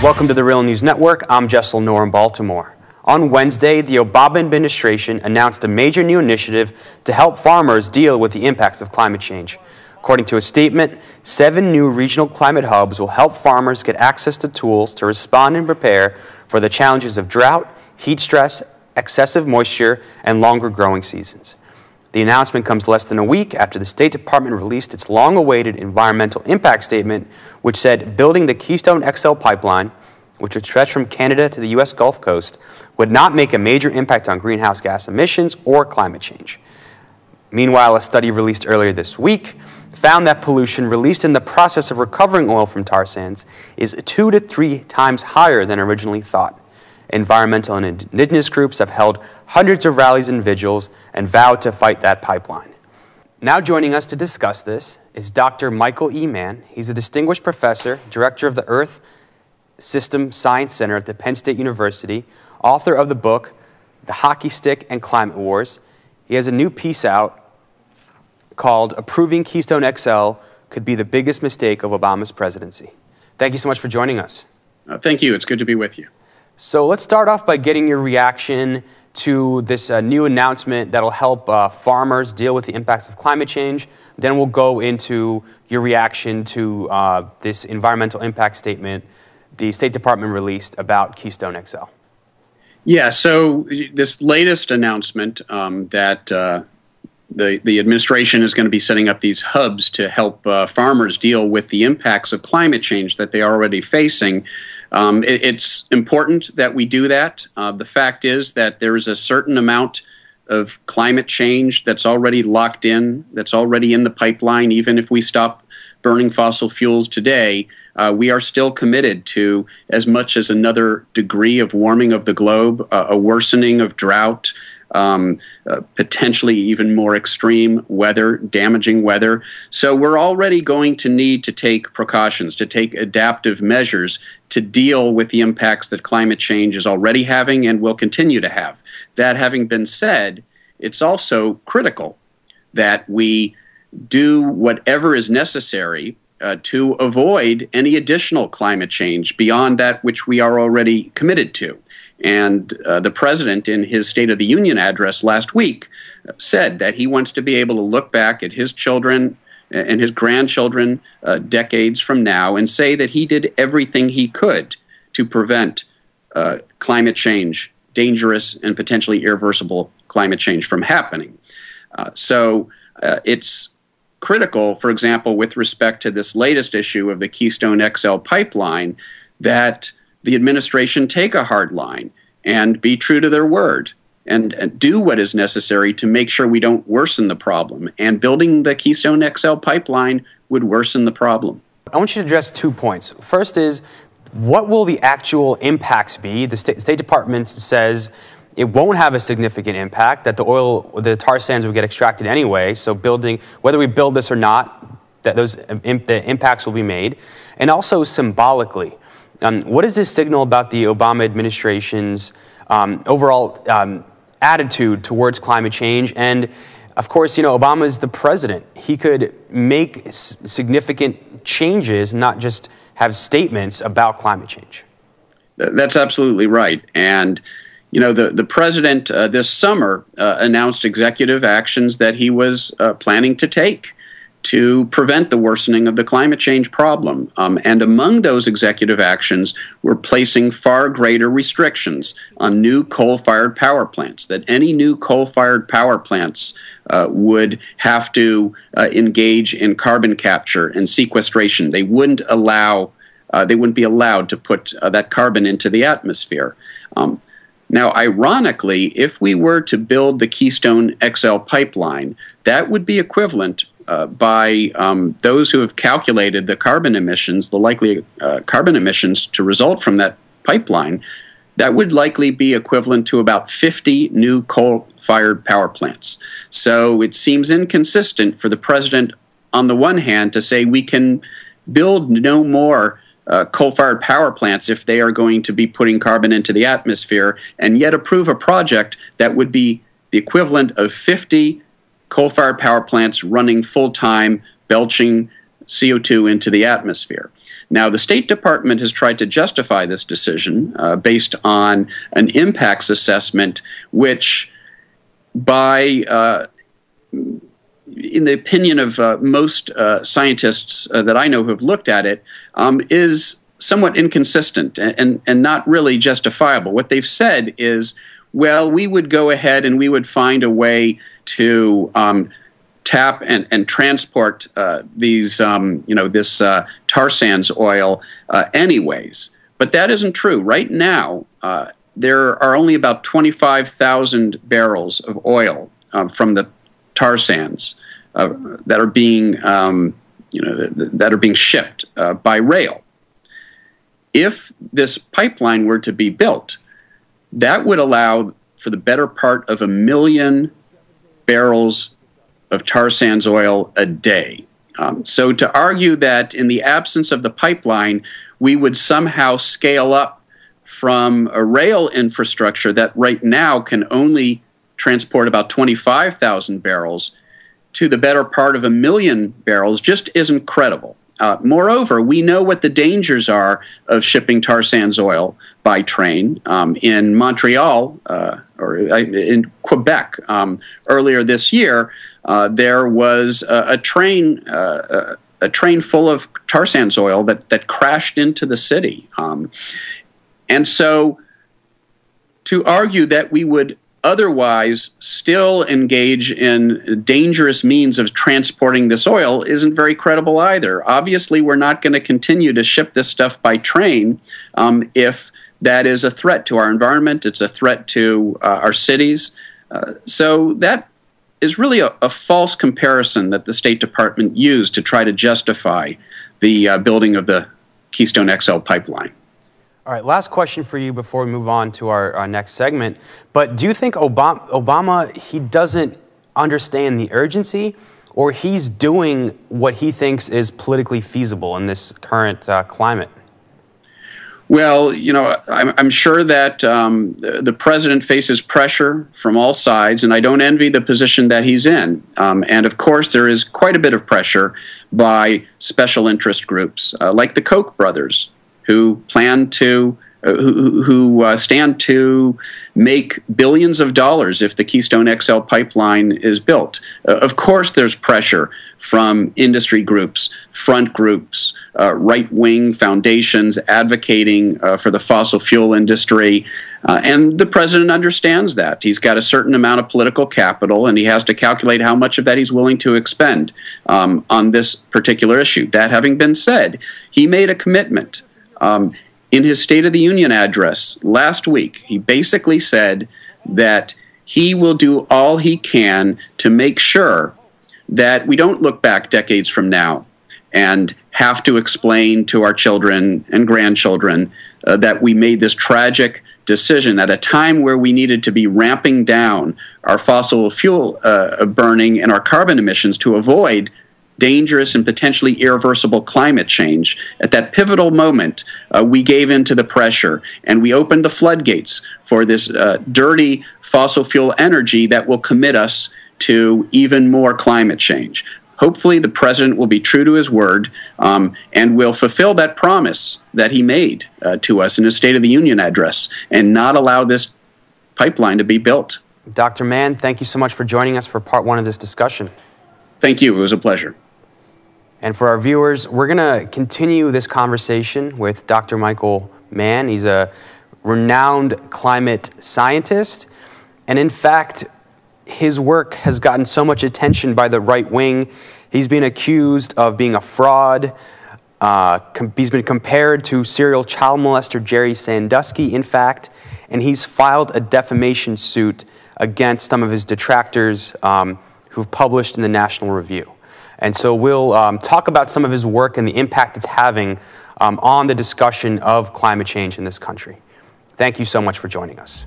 Welcome to the Real News Network. I'm Jessel Noor in Baltimore. On Wednesday, the Obama administration announced a major new initiative to help farmers deal with the impacts of climate change. According to a statement, 7 new regional climate hubs will help farmers get access to tools to respond and prepare for the challenges of drought, heat stress, excessive moisture, and longer growing seasons. The announcement comes less than a week after the State Department released its long-awaited environmental impact statement, which said building the Keystone XL pipeline, which would stretch from Canada to the U.S. Gulf Coast, would not make a major impact on greenhouse gas emissions or climate change. Meanwhile, a study released earlier this week found that pollution released in the process of recovering oil from tar sands is 2 to 3 times higher than originally thought. Environmental and indigenous groups have held hundreds of rallies and vigils and vowed to fight that pipeline. Now joining us to discuss this is Dr. Michael E. Mann. He's a distinguished professor, director of the Earth System Science Center at the Penn State University, author of the book, The Hockey Stick and Climate Wars. He has a new piece out called Approving Keystone XL Could Be the Biggest Mistake of Obama's Presidency. Thank you so much for joining us. Thank you. It's good to be with you. So let's start off by getting your reaction to this new announcement that'll help farmers deal with the impacts of climate change. Then we'll go into your reaction to this environmental impact statement the State Department released about Keystone XL. Yeah, so this latest announcement that the administration is going to be setting up these hubs to help farmers deal with the impacts of climate change that they are already facing. It's important that we do that. The fact is that there is a certain amount of climate change that's already locked in, that's already in the pipeline. Even if we stop burning fossil fuels today, we are still committed to as much as another degree of warming of the globe, a worsening of drought, potentially even more extreme weather, damaging weather. So we're already going to need to take precautions, to take adaptive measures to deal with the impacts that climate change is already having and will continue to have. That having been said, it's also critical that we do whatever is necessary to avoid any additional climate change beyond that which we are already committed to. And the president, in his State of the Union address last week, said that he wants to be able to look back at his children and his grandchildren decades from now and say that he did everything he could to prevent climate change, dangerous and potentially irreversible climate change from happening. So it's critical, for example, with respect to this latest issue of the Keystone XL pipeline, that the administration take a hard line and be true to their word and do what is necessary to make sure we don't worsen the problem. And building the Keystone XL pipeline would worsen the problem. I want you to address 2 points. First is, what will the actual impacts be? The State Department says it won't have a significant impact, that the tar sands will get extracted anyway, so whether we build this or not, that the impacts will be made. And also symbolically, what does this signal about the Obama administration's overall attitude towards climate change? And of course, Obama is the president. He could make significant changes, not just have statements about climate change. That's absolutely right. And the president this summer announced executive actions that he was planning to take to prevent the worsening of the climate change problem. And among those executive actions were placing far greater restrictions on new coal-fired power plants, that any new coal-fired power plants would have to engage in carbon capture and sequestration. They wouldn't be allowed to put that carbon into the atmosphere. Now, ironically, if we were to build the Keystone XL pipeline, that would be equivalent by those who have calculated the carbon emissions, the likely carbon emissions to result from that pipeline, that would likely be equivalent to about 50 new coal-fired power plants. So it seems inconsistent for the president, on the one hand, to say we can build no more coal-fired power plants if they are going to be putting carbon into the atmosphere, and yet approve a project that would be the equivalent of 50 coal-fired power plants running full-time, belching CO2 into the atmosphere. Now, the State Department has tried to justify this decision based on an impacts assessment, which, in the opinion of most scientists that I know who have looked at it, is somewhat inconsistent and not really justifiable. What they've said is, well, we would go ahead and we would find a way to tap and transport this tar sands oil anyways. But that isn't true. Right now, there are only about 25,000 barrels of oil from the tar sands that are being shipped by rail. If this pipeline were to be built, that would allow for the better part of 1 million barrels of tar sands oil a day. So to argue that in the absence of the pipeline, we would somehow scale up from a rail infrastructure that right now can only transport about 25,000 barrels to the better part of 1 million barrels just isn't credible. Moreover, we know what the dangers are of shipping tar sands oil by train. In Montreal, or in Quebec, earlier this year, there was a train full of tar sands oil that crashed into the city. And so to argue that we would otherwise still engage in dangerous means of transporting this oil isn't very credible either. Obviously, we're not going to continue to ship this stuff by train if that is a threat to our environment, it's a threat to our cities. So that is really a false comparison that the State Department used to try to justify the building of the Keystone XL pipeline. All right, last question for you before we move on to our next segment. But do you think Obama, he doesn't understand the urgency, or he's doing what he thinks is politically feasible in this current climate? Well, I'm sure that the president faces pressure from all sides, and I don't envy the position that he's in. And of course, there is quite a bit of pressure by special interest groups like the Koch brothers, who plan to, who stand to make billions of dollars if the Keystone XL pipeline is built. Of course, there's pressure from industry groups, front groups, right-wing foundations advocating for the fossil fuel industry, and the president understands that. He's got a certain amount of political capital, and he has to calculate how much of that he's willing to expend on this particular issue. That having been said, he made a commitment. In his State of the Union address last week, he basically said that he will do all he can to make sure that we don't look back decades from now and have to explain to our children and grandchildren that we made this tragic decision at a time where we needed to be ramping down our fossil fuel burning and our carbon emissions to avoid dangerous and potentially irreversible climate change. At that pivotal moment, we gave in to the pressure and we opened the floodgates for this dirty fossil fuel energy that will commit us to even more climate change. Hopefully, the president will be true to his word and will fulfill that promise that he made to us in his State of the Union address and not allow this pipeline to be built. Dr. Mann, thank you so much for joining us for part one of this discussion. Thank you. It was a pleasure. And for our viewers, we're going to continue this conversation with Dr. Michael Mann. He's a renowned climate scientist. And in fact, his work has gotten so much attention by the right wing. He's been accused of being a fraud. He's been compared to serial child molester Jerry Sandusky, in fact. And he's filed a defamation suit against some of his detractors who've published in the National Review. And so we'll talk about some of his work and the impact it's having on the discussion of climate change in this country. Thank you so much for joining us.